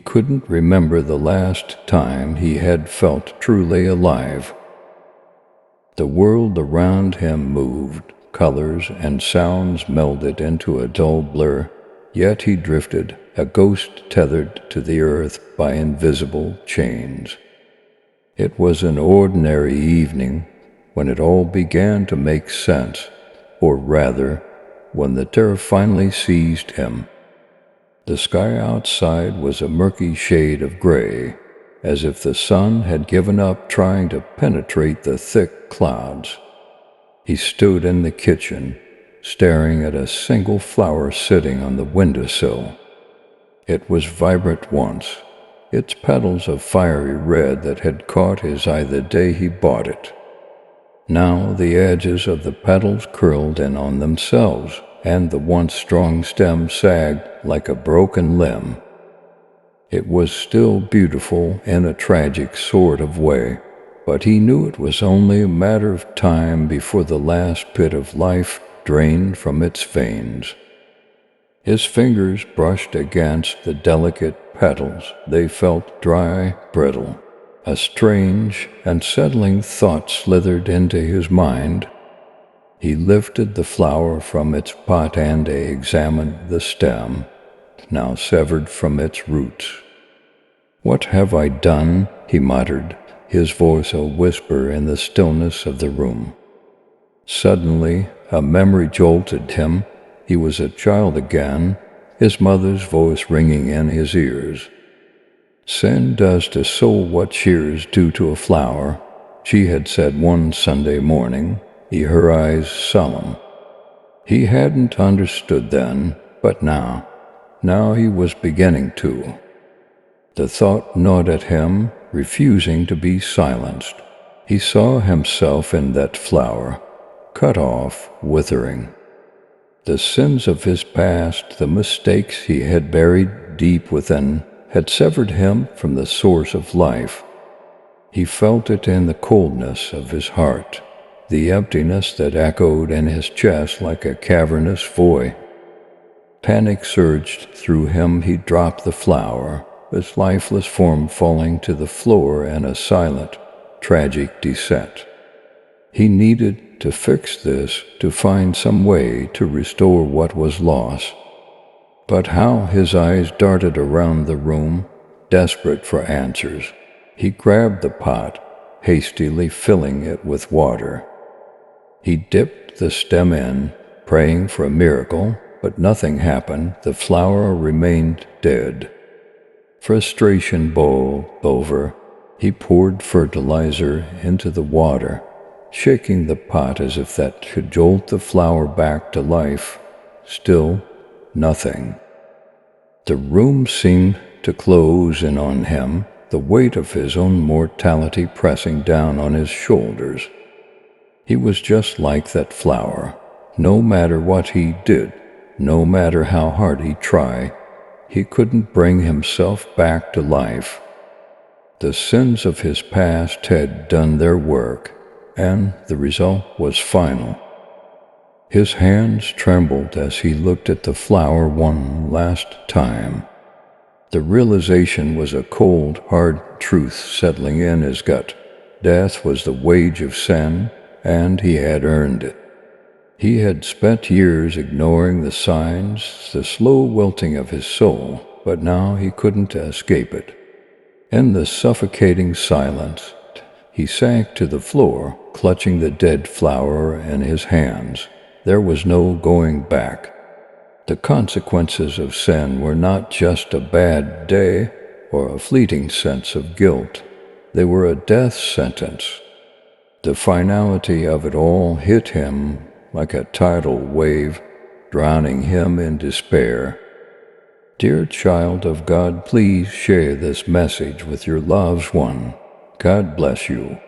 couldn't remember the last time he had felt truly alive. The world around him moved, colors and sounds melded into a dull blur, yet he drifted, a ghost tethered to the earth by invisible chains. It was an ordinary evening when it all began to make sense, or rather, when the terror finally seized him. The sky outside was a murky shade of gray, as if the sun had given up trying to penetrate the thick clouds. He stood in the kitchen, staring at a single flower sitting on the windowsill. It was vibrant once, its petals of fiery red that had caught his eye the day he bought it. Now the edges of the petals curled in on themselves, and the once strong stem sagged like a broken limb. It was still beautiful in a tragic sort of way, but he knew it was only a matter of time before the last bit of life drained from its veins. His fingers brushed against the delicate petals. They felt dry, brittle. A strange, unsettling thought slithered into his mind. He lifted the flower from its pot and examined the stem, now severed from its roots. "What have I done?" he muttered, his voice a whisper in the stillness of the room. Suddenly, a memory jolted him. He was a child again, his mother's voice ringing in his ears. "Sin does to soul what shears do to a flower," she had said one Sunday morning, her eyes solemn. He hadn't understood then, but now he was beginning to. The thought gnawed at him, refusing to be silenced. He saw himself in that flower, cut off, withering. The sins of his past, the mistakes he had buried deep within, had severed him from the source of life. He felt it in the coldness of his heart, the emptiness that echoed in his chest like a cavernous void. Panic surged through him. He dropped the flower, its lifeless form falling to the floor in a silent, tragic descent. He needed to fix this, to find some way to restore what was lost. But how? His eyes darted around the room, desperate for answers. He grabbed the pot, hastily filling it with water. He dipped the stem in, praying for a miracle, but nothing happened. The flower remained dead. Frustration boiled over. He poured fertilizer into the water, shaking the pot as if that should jolt the flower back to life. Still, nothing. The room seemed to close in on him, the weight of his own mortality pressing down on his shoulders. He was just like that flower. No matter what he did, no matter how hard he tried, he couldn't bring himself back to life. The sins of his past had done their work, and the result was final. His hands trembled as he looked at the flower one last time. The realization was a cold, hard truth settling in his gut. Death was the wage of sin, and he had earned it. He had spent years ignoring the signs, the slow wilting of his soul, but now he couldn't escape it. In the suffocating silence, he sank to the floor, clutching the dead flower in his hands. There was no going back. The consequences of sin were not just a bad day or a fleeting sense of guilt. They were a death sentence. The finality of it all hit him like a tidal wave, drowning him in despair. Dear child of God, please share this message with your loved one. God bless you.